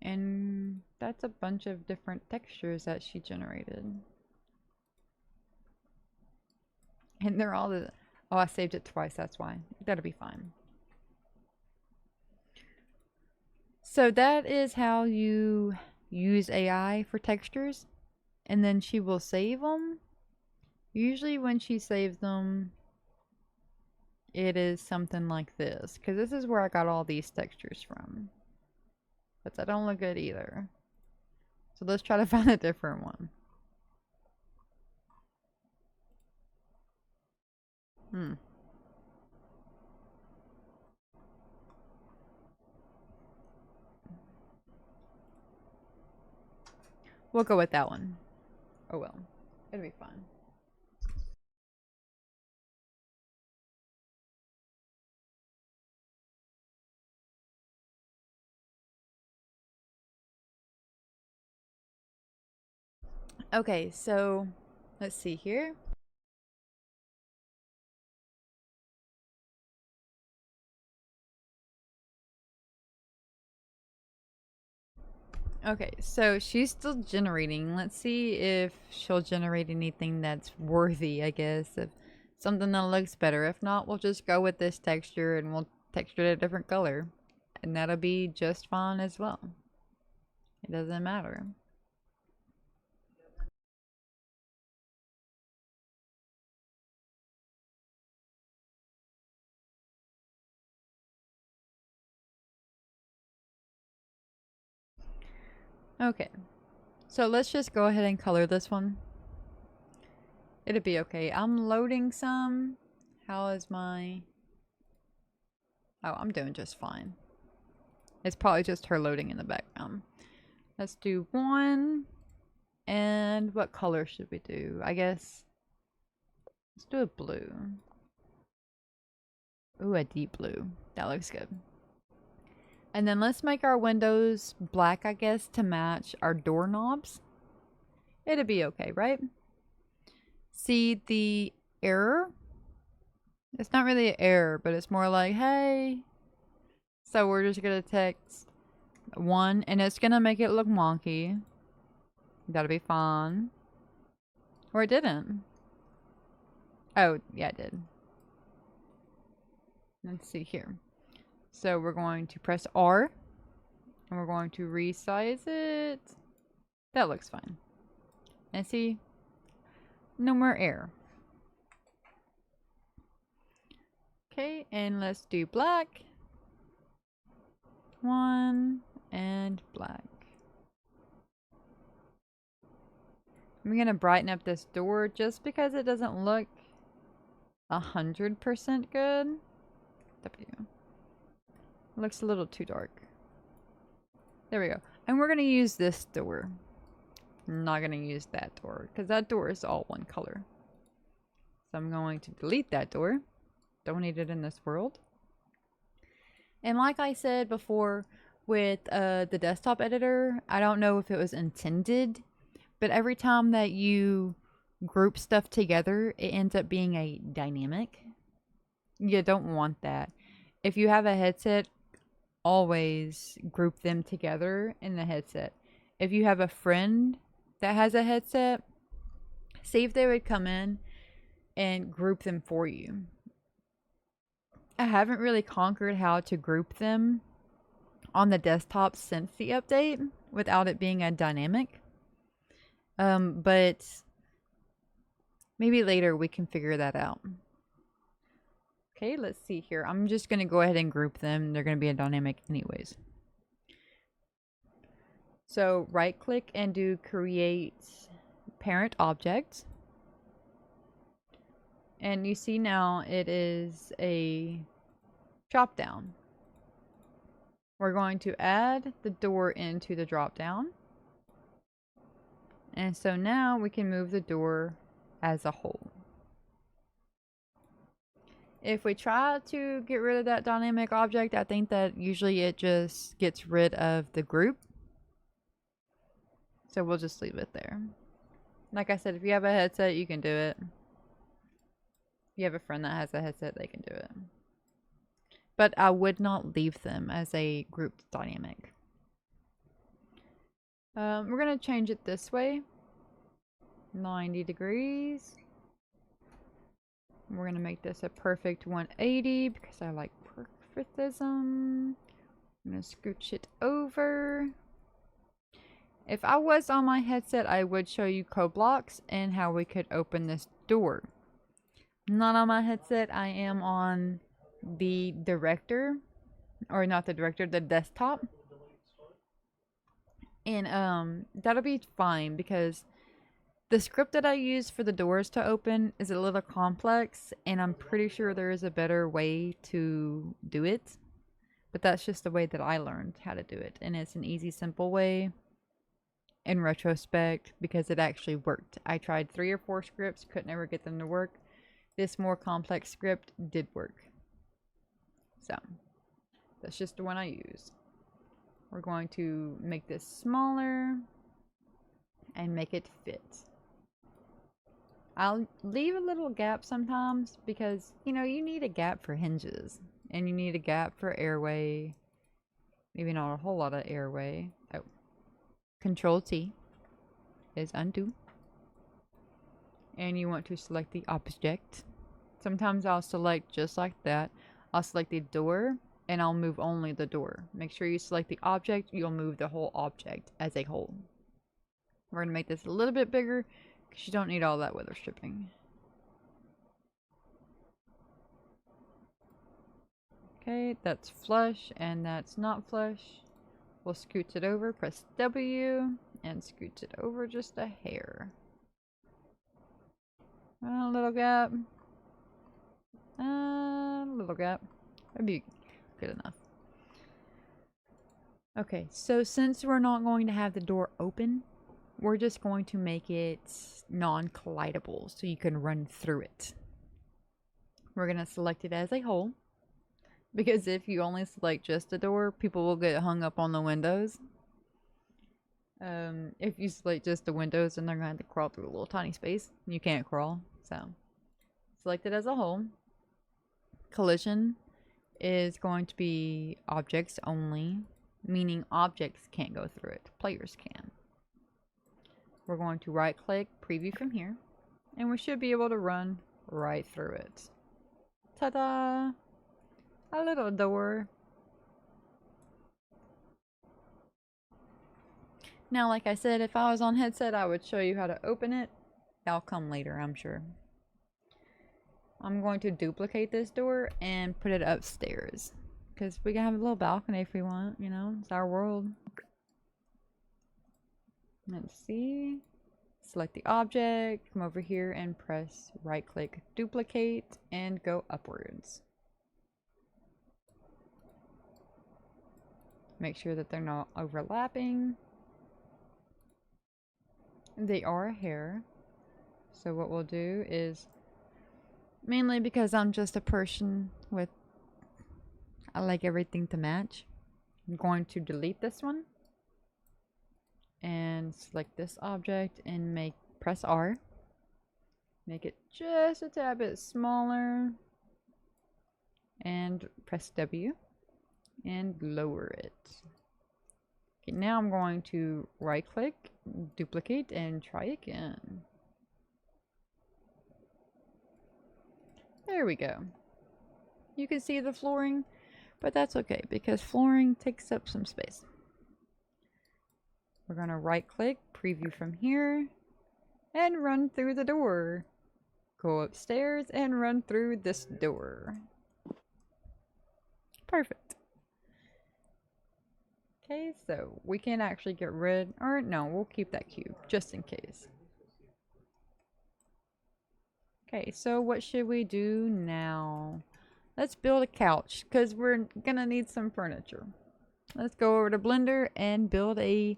and that's a bunch of different textures that she generated. And they're all the... Oh, I saved it twice, that's why. That'll be fine. So that is how you use AI for textures. And then she will save them. Usually when she saves them, it is something like this. Because this is where I got all these textures from. But that don't look good either. So let's try to find a different one. We'll go with that one. Oh well. It'll be fun. Okay, so let's see here. Okay, so she's still generating. Let's see if she'll generate anything that's worthy, I guess. If something that looks better. If not, we'll just go with this texture and we'll texture it a different color. And that'll be just fine as well. It doesn't matter. Okay, so let's just go ahead and color this one. It'll be okay. I'm loading some. How is my... Oh, I'm doing just fine. It's probably just her loading in the background. Let's do one. And what color should we do? I guess let's do a blue. Ooh, a deep blue. That looks good. And then let's make our windows black, I guess, to match our doorknobs. It'll be okay, right? See the error? It's not really an error, but it's more like, hey. So we're just gonna text one, and it's gonna make it look wonky. That'll be fun. Or it didn't. Oh, yeah, it did. Let's see here. So we're going to press R. And we're going to resize it. That looks fine. And see? No more error. Okay, and let's do black. One, and black. I'm gonna brighten up this door just because it doesn't look 100% good. W. Looks a little too dark. There we go. And we're gonna use this door. I'm not gonna use that door because that door is all one color. So I'm going to delete that door. Don't need it in this world. And like I said before with the desktop editor, I don't know if it was intended, but every time that you group stuff together, it ends up being a dynamic. You don't want that. If you have a headset, always group them together in the headset. If you have a friend that has a headset, see if they would come in and group them for you. I haven't really conquered how to group them on the desktop since the update without it being a dynamic. But maybe later we can figure that out. Okay, let's see here. I'm just going to go ahead and group them. They're going to be a dynamic anyways. So right click and do create parent object. And you see now it is a drop down. We're going to add the door into the drop down. And so now we can move the door as a whole. If we try to get rid of that dynamic object, I think that usually it just gets rid of the group. So we'll just leave it there. Like I said, if you have a headset, you can do it. If you have a friend that has a headset, they can do it. But I would not leave them as a grouped dynamic. We're going to change it this way. 90 degrees. We're going to make this a perfect 180 because I like perfectism. I'm going to scooch it over. If I was on my headset, I would show you code blocks and how we could open this door. Not on my headset. I am on the director, or not the director, the desktop. And that'll be fine because the script that I use for the doors to open is a little complex, and I'm pretty sure there is a better way to do it. But that's just the way that I learned how to do it, and it's an easy, simple way in retrospect because it actually worked. I tried 3 or 4 scripts, couldn't ever get them to work. This more complex script did work. So that's just the one I use. We're going to make this smaller and make it fit. I'll leave a little gap sometimes because, you know, you need a gap for hinges and you need a gap for airway. Maybe not a whole lot of airway. Oh. Control T is undo. And you want to select the object. Sometimes I'll select just like that. I'll select the door and I'll move only the door. Make sure you select the object, you'll move the whole object as a whole. We're going to make this a little bit bigger because you don't need all that weather stripping. Okay, that's flush and that's not flush. We'll scooch it over, press W, and scooch it over just a hair. A little gap. A little gap. That'd be good enough. Okay, so since we're not going to have the door open, we're just going to make it non-collidable so you can run through it. We're going to select it as a whole because if you only select just the door, people will get hung up on the windows. If you select just the windows, then they're going to have to crawl through a little tiny space. You can't crawl, so select it as a whole. Collision is going to be objects only, meaning objects can't go through it. Players can. We're going to right click, preview from here, and we should be able to run right through it. Ta-da! A little door. Now, like I said, if I was on headset, I would show you how to open it. That'll come later, I'm sure. I'm going to duplicate this door and put it upstairs. Because we can have a little balcony if we want, you know, it's our world. Let's see. Select the object, come over here and press right click, duplicate, and go upwards. Make sure that they're not overlapping. They are a hair. So what we'll do is, mainly because I'm just a person with, I like everything to match, I'm going to delete this one and select this object and press R. Make it just a tad bit smaller. and press W and lower it. Okay, now I'm going to right click, duplicate, and try again. There we go. You can see the flooring, but that's okay because flooring takes up some space. We're gonna right click, preview from here, and run through the door. Go upstairs and run through this door. Perfect. Okay, so we can actually get rid, or no, we'll keep that cube just in case. Okay, so what should we do now? Let's build a couch because we're gonna need some furniture. Let's go over to Blender and build a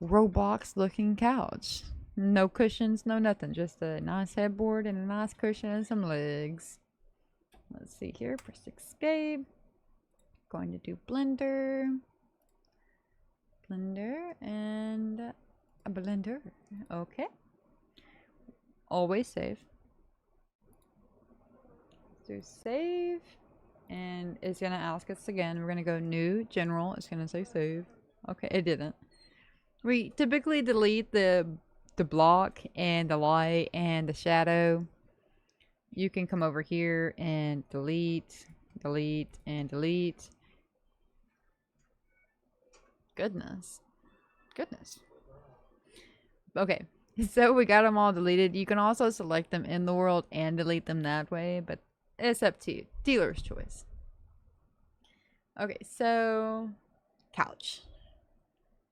Roblox looking couch. No cushions, no nothing, just a nice headboard and a nice cushion and some legs. Let's see here, press escape. Going to do Blender. Blender and a Blender. Okay. Always save. Do save. And it's gonna ask us again. We're gonna go new, general. It's gonna say save. Okay, it didn't. We typically delete the block and the light and the shadow. You can come over here and delete, delete, and delete. Goodness. Goodness. Okay, so we got them all deleted. You can also select them in the world and delete them that way, but it's up to you. Dealer's choice. Okay, so couch.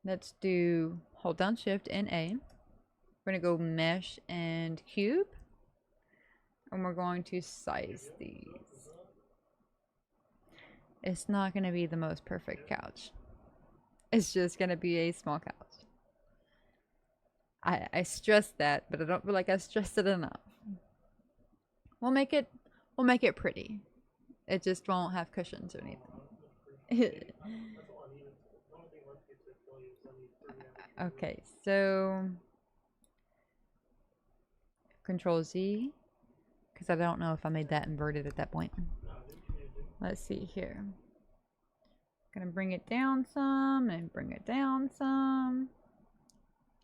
Let's do hold down shift and A. We're gonna go mesh and cube. And we're going to size these. It's not gonna be the most perfect couch. It's just gonna be a small couch. I stress that, but I don't feel like I stressed it enough. We'll make it pretty. It just won't have cushions or anything. Okay, so Control Z, because I don't know if I made that inverted at that point. Let's see here. Gonna bring it down some and bring it down some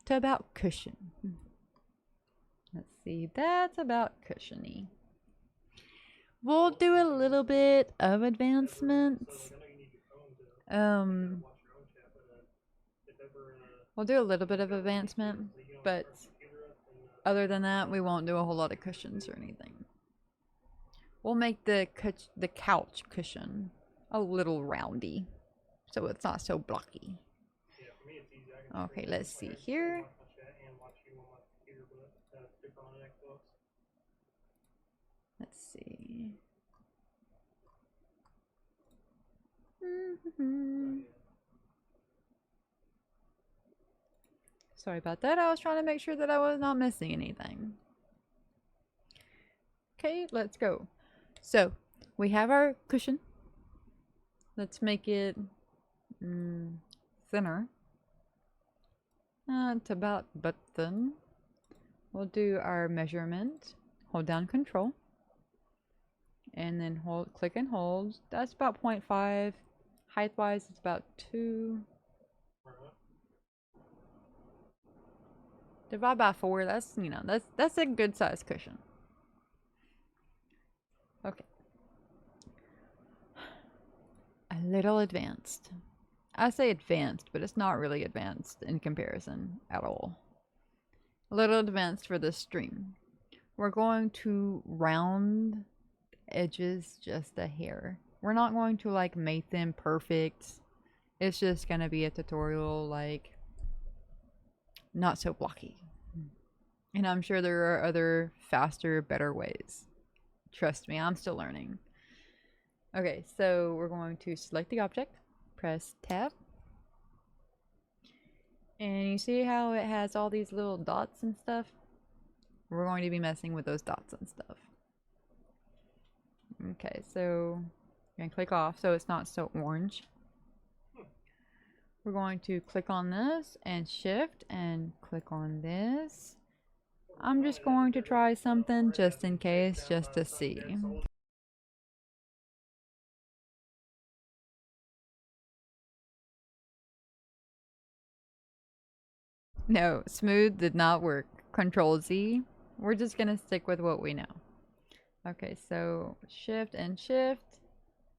to about cushion. Let's see, that's about cushiony. We'll do a little bit of advancements. We'll do a little bit of advancement, but other than that, we won't do a whole lot of cushions or anything. We'll make the couch cushion a little roundy, so it's not so blocky. Okay, let's see here. Let's see. Sorry about that. I was trying to make sure that I was not missing anything. Okay, let's go. So, we have our cushion. Let's make it thinner. It's about button. We'll do our measurement. Hold down Control. And then click and hold. That's about 0.5. Height-wise, it's about 2. Divide by 4. That's, you know, that's a good size cushion. Okay. A little advanced. I say advanced, but it's not really advanced in comparison at all. A little advanced for this stream. We're going to round edges just a hair. We're not going to like make them perfect. It's just gonna be a tutorial, like not so blocky. And I'm sure there are other faster, better ways. Trust me, I'm still learning. Okay, so we're going to select the object, press tab. And you see how it has all these little dots and stuff? We're going to be messing with those dots and stuff. Okay, so you're gonna click off so it's not so orange. We're going to click on this and shift and click on this. I'm just going to try something just in case, just to see. No, smooth did not work. Control Z. We're just gonna stick with what we know. Okay, so shift and shift.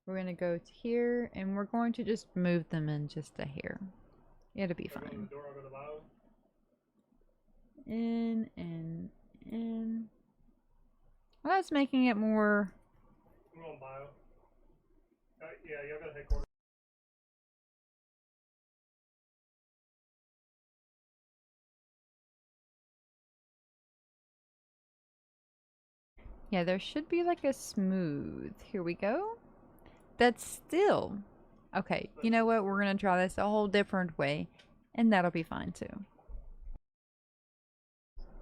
We're gonna go to here and we're going to just move them in just a hair. It'll be Go to fine. the door, go to the bottom. In and in. Well, that's making it more. I'm going bio. Yeah, y'all got a headquarters. Yeah, there should be like a smooth. Here we go. That's still. Okay, you know what? We're gonna try this a whole different way, and that'll be fine too.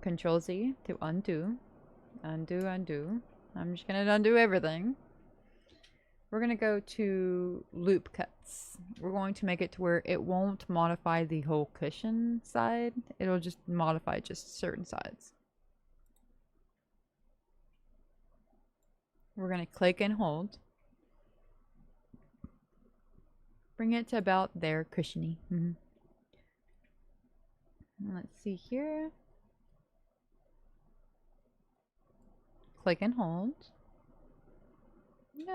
Control Z to undo. Undo, undo. I'm just gonna undo everything. We're gonna go to loop cuts. We're going to make it to where it won't modify the whole cushion side. It'll just modify just certain sides. We're gonna click and hold. Bring it to about there, cushiony. Let's see here. Click and hold.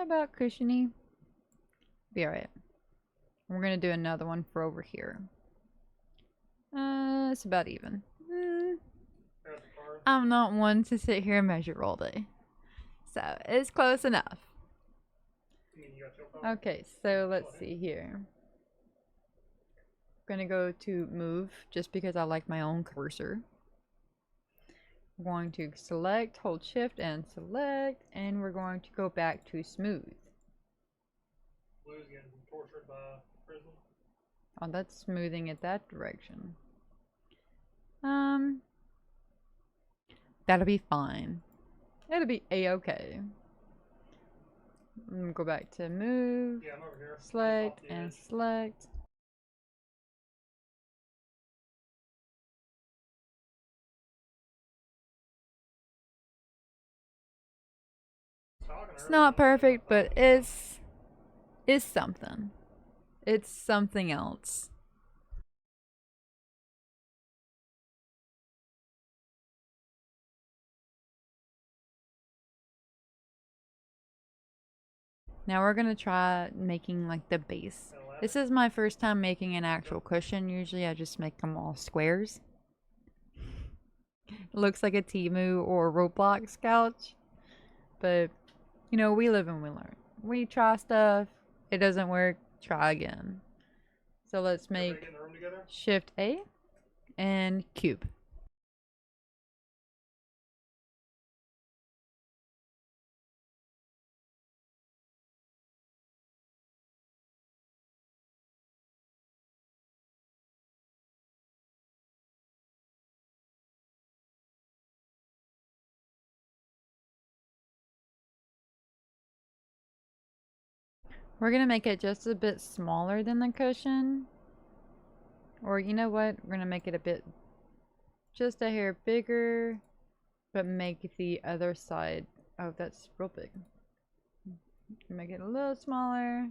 About cushiony. Be alright. We're gonna do another one for over here. It's about even. I'm not one to sit here and measure all day. So it's close enough. Okay, so let's see here. I'm gonna go to move just because I like my own cursor. We're going to select, hold shift and select, and we're going to go back to smooth. Blue's getting tortured by prison. Oh, that's smoothing it that direction. That'll be fine. It'll be a-okay. I'm gonna go back to move, Yeah, I'm over here. select, and select. It's not perfect, but it's something. It's something else. Now we're gonna try making like the base. This is my first time making an actual cushion. Usually I just make them all squares. It looks like a Temu or Roblox couch. But, you know, we live and we learn. We try stuff. It doesn't work. Try again. So let's make Shift A and cube. We're gonna make it just a bit smaller than the cushion. Or you know what? We're gonna make it a bit, just a hair bigger, but make the other side. Oh, that's real big. Make it a little smaller.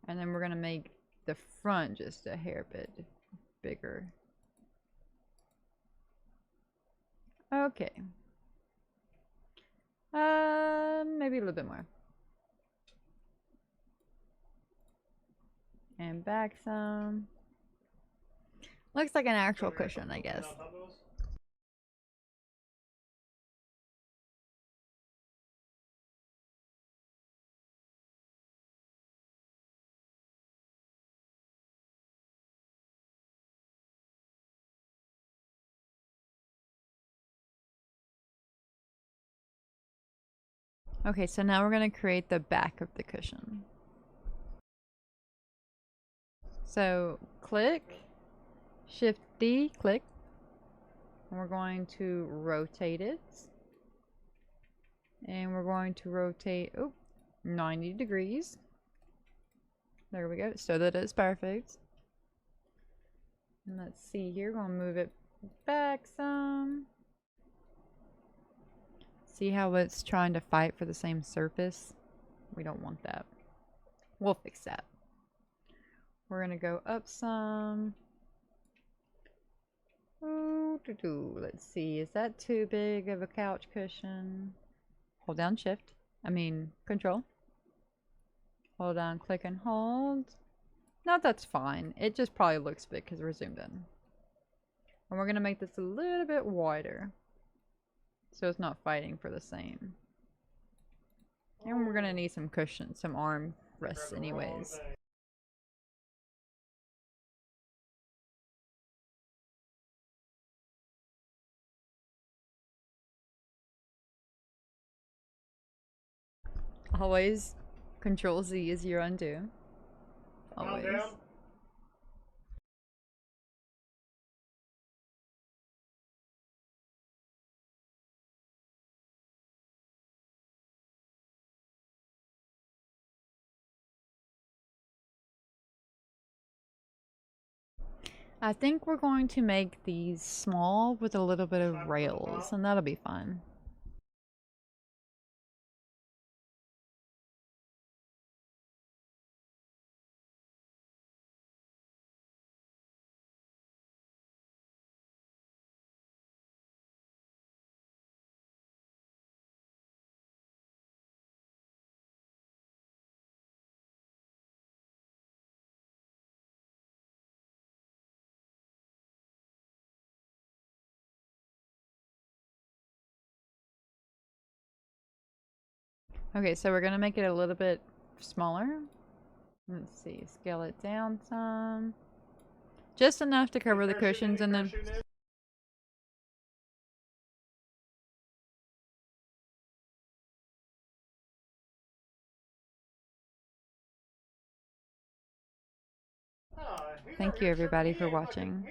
And then we're gonna make the front just a hair bit bigger. Okay. Maybe a little bit more. And back some. Looks like an actual cushion, I guess. Okay, so now we're gonna create the back of the cushion. So click, Shift D, click, and we're going to rotate it. And we're going to rotate, 90 degrees. There we go, so that it's perfect. And let's see here, we're gonna move it back some. See how it's trying to fight for the same surface? We don't want that. We'll fix that. We're gonna go up some. Let's see. Is that too big of a couch cushion? Hold down shift. Control. Hold on, click and hold. No, that's fine. It just probably looks big because we're zoomed in. And we're going to make this a little bit wider. So it's not fighting for the same. And we're going to need some cushion, some arm rests anyways. Always Control Z is your undo. Always. I think we're going to make these small with a little bit of rails, and that'll be fun. Okay, so we're gonna make it a little bit smaller. Let's see, scale it down some. Just enough to cover the cushions and then... Thank you everybody for watching.